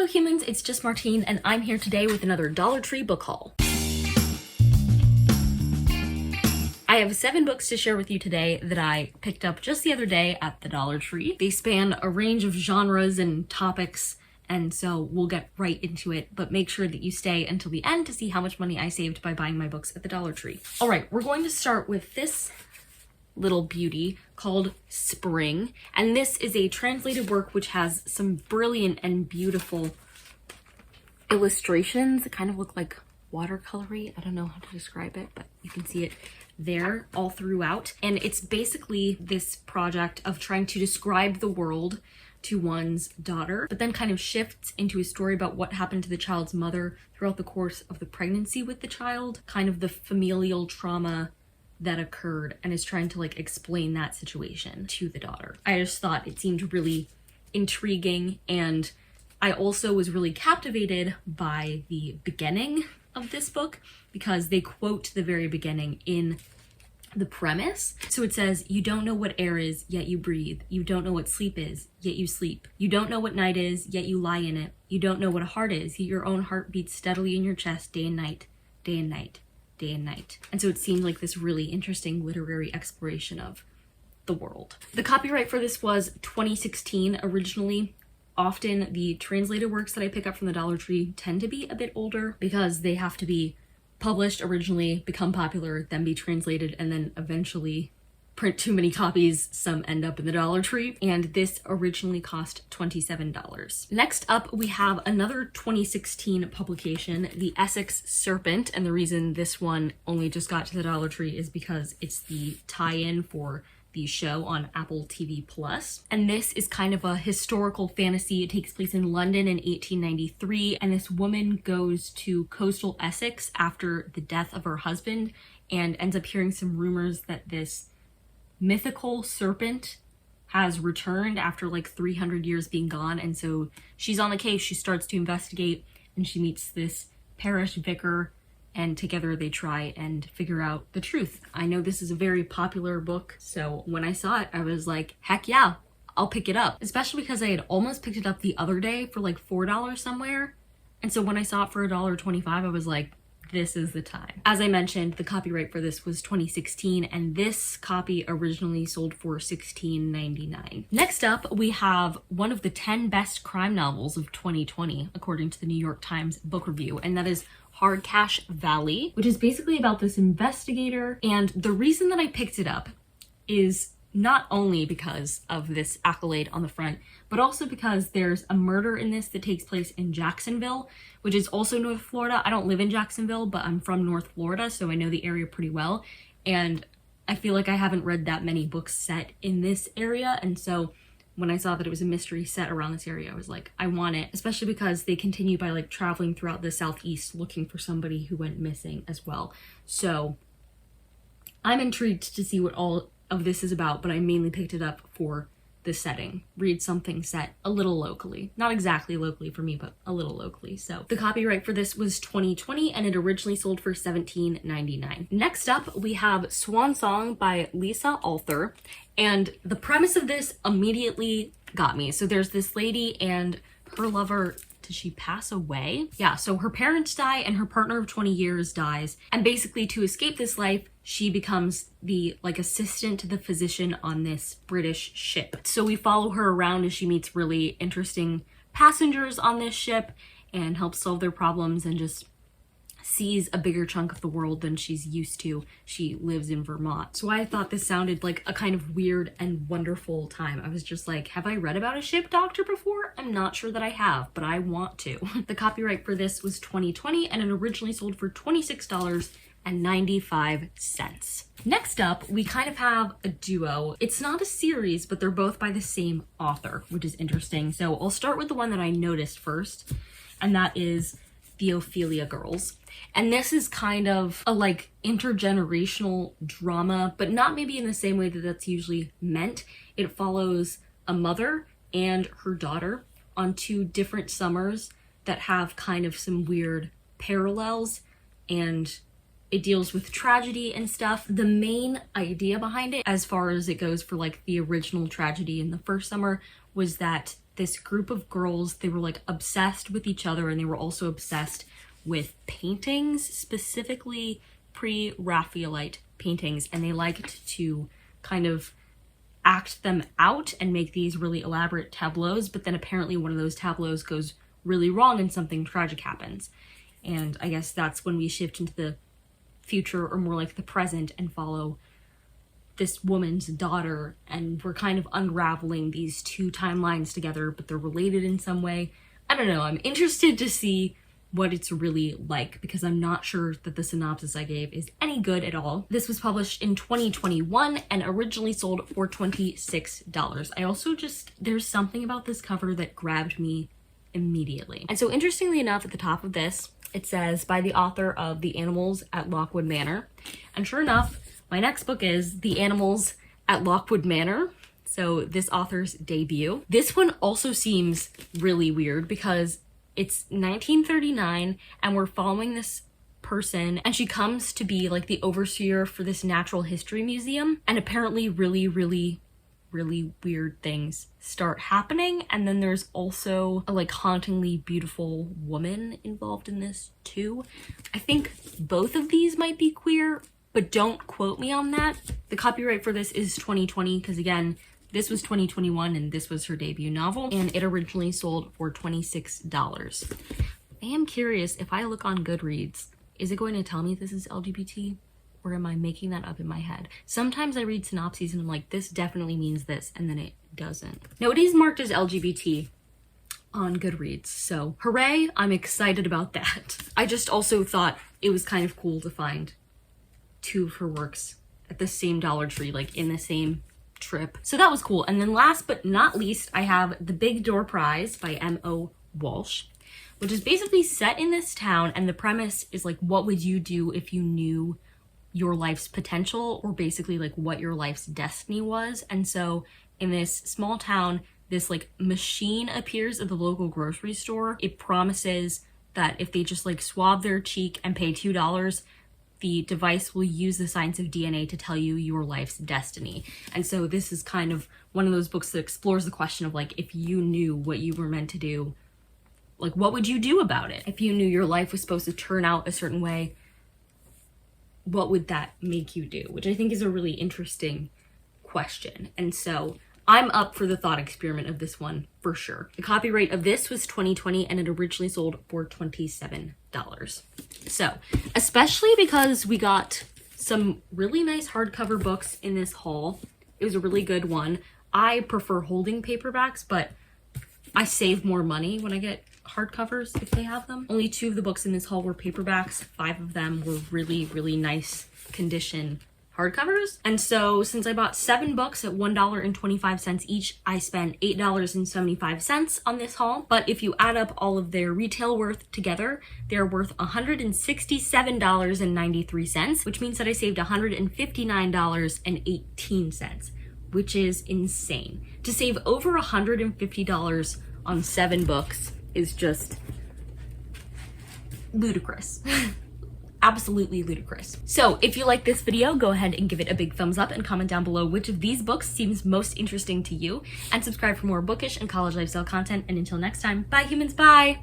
humans, it's just Martine, and I'm here today with another Dollar Tree book haul. I have 7 books to share with you today that I picked up just the other day at the Dollar Tree. They span a range of genres and topics, and so we'll get right into it, but make sure that you stay until the end to see how much money I saved by buying my books at the Dollar Tree. All right, we're going to start with this little beauty called Spring, and this is a translated work which has some brilliant and beautiful illustrations that kind of look like watercolory. I don't know how to describe it, but you can see it there all throughout. And it's basically this project of trying to describe the world to one's daughter, but then kind of shifts into a story about what happened to the child's mother throughout the course of the pregnancy with the child, kind of the familial trauma that occurred, and is trying to like explain that situation to the daughter. I just thought it seemed really intriguing, and I also was really captivated by the beginning of this book because they quote the very beginning in the premise. So it says, "You don't know what air is, yet you breathe. You don't know what sleep is, yet you sleep. You don't know what night is, yet you lie in it. You don't know what a heart is, yet your own heart beats steadily in your chest day and night, day and night, day and night." And so it seemed like this really interesting literary exploration of the world. The copyright for this was 2016 originally. Often the translated works that I pick up from the Dollar Tree tend to be a bit older because they have to be published originally, become popular, then be translated, and then eventually print too many copies. Some end up in the Dollar Tree, and this originally cost $27. Next up, we have another 2016 publication, the Essex Serpent, and the reason this one only just got to the Dollar Tree is because it's the tie-in for the show on Apple TV Plus. And this is kind of a historical fantasy. It takes place in London in 1893, and this woman goes to coastal Essex after the death of her husband and ends up hearing some rumors that this mythical serpent has returned after like 300 years being gone. And so she's on the case, she starts to investigate, and she meets this parish vicar, and together they try and figure out the truth. I know this is a very popular book, so when I saw it, I was like, heck yeah, I'll pick it up. Especially because I had almost picked it up the other day for like $4 somewhere. And so when I saw it for $1.25, I was like, this is the time. As I mentioned, the copyright for this was 2016, and this copy originally sold for $16.99. Next up, we have one of the 10 best crime novels of 2020, according to the New York Times Book Review, and that is Hard Cash Valley, which is basically about this investigator. And the reason that I picked it up is not only because of this accolade on the front, but also because there's a murder in this that takes place in Jacksonville, which is also North Florida. I don't live in Jacksonville, but I'm from North Florida, so I know the area pretty well. And I feel like I haven't read that many books set in this area, and so when I saw that it was a mystery set around this area, I was like, I want it, especially because they continue by like traveling throughout the Southeast looking for somebody who went missing as well. So I'm intrigued to see what all of this is about, but I mainly picked it up for the setting. Read something set a little locally. Not exactly locally for me, but a little locally. So the copyright for this was 2020, and it originally sold for $17.99. Next up, we have Swan Song by Lisa Arthur. And the premise of this immediately got me. So there's this lady and her lover, did she pass away? Yeah, so her parents die and her partner of 20 years dies. And basically to escape this life, she becomes the like assistant to the physician on this British ship. So we follow her around as she meets really interesting passengers on this ship and helps solve their problems and just sees a bigger chunk of the world than she's used to. She lives in Vermont. So I thought this sounded like a kind of weird and wonderful time. I was just like, have I read about a ship doctor before? I'm not sure that I have, but I want to. The copyright for this was 2020, and it originally sold for $26.95. Next up, we kind of have a duo. It's not a series, but they're both by the same author, which is interesting. So I'll start with the one that I noticed first, and that is Theophilia Girls. And this is kind of a like intergenerational drama, but not maybe in the same way that that's usually meant. It follows a mother and her daughter on 2 different summers that have kind of some weird parallels, and it deals with tragedy and stuff. The main idea behind it, as far as it goes for like the original tragedy in the first summer, was that this group of girls, they were like obsessed with each other, and they were also obsessed with paintings, specifically pre-Raphaelite paintings, and they liked to kind of act them out and make these really elaborate tableaus, but then apparently one of those tableaus goes really wrong and something tragic happens. And I guess that's when we shift into the future, or more like the present, and follow this woman's daughter, and we're kind of unraveling these two timelines together, but they're related in some way. I don't know, I'm interested to see what it's really like, because I'm not sure that the synopsis I gave is any good at all. This was published in 2021 and originally sold for $26. I also there's something about this cover that grabbed me immediately. And so interestingly enough, at the top of this, it says by the author of The Animals at Lockwood Manor. And sure enough, my next book is The Animals at Lockwood Manor. So this author's debut. This one also seems really weird because it's 1939 and we're following this person, and she comes to be like the overseer for this natural history museum, and apparently really weird things start happening. And then there's also a like hauntingly beautiful woman involved in this too. I think both of these might be queer, but don't quote me on that. The copyright for this is 2020, because again, this was 2021 and this was her debut novel, and it originally sold for $26. I am curious, if I look on Goodreads, is it going to tell me this is LGBT? Or am I making that up in my head? Sometimes I read synopses and I'm like, this definitely means this, and then it doesn't. No, it is marked as LGBT on Goodreads, so hooray, I'm excited about that. I just also thought it was kind of cool to find two of her works at the same Dollar Tree, like in the same trip. So that was cool. And then last but not least, I have The Big Door Prize by M.O. Walsh, which is basically set in this town, and the premise is like, what would you do if you knew your life's potential, or basically like what your life's destiny was. And so in this small town, this like machine appears at the local grocery store. It promises that if they just like swab their cheek and pay $2, the device will use the science of DNA to tell you your life's destiny. And so this is kind of one of those books that explores the question of like, if you knew what you were meant to do, like what would you do about it? If you knew your life was supposed to turn out a certain way, what would that make you do? Which I think is a really interesting question. And so I'm up for the thought experiment of this one for sure. The copyright of this was 2020 and it originally sold for $27. So, especially because we got some really nice hardcover books in this haul. It was a really good one. I prefer holding paperbacks, but I save more money when I get hardcovers if they have them. Only 2 of the books in this haul were paperbacks. 5 of them were really nice condition hardcovers. And so since I bought 7 books at $1.25 each, I spent $8.75 on this haul. But if you add up all of their retail worth together, they're worth $167.93, which means that I saved $159.18, which is insane. To save over $150 on 7 books is just ludicrous. Absolutely ludicrous. So if you like this video, go ahead and give it a big thumbs up and comment down below which of these books seems most interesting to you, and subscribe for more bookish and college lifestyle content. And until next time, bye humans, bye!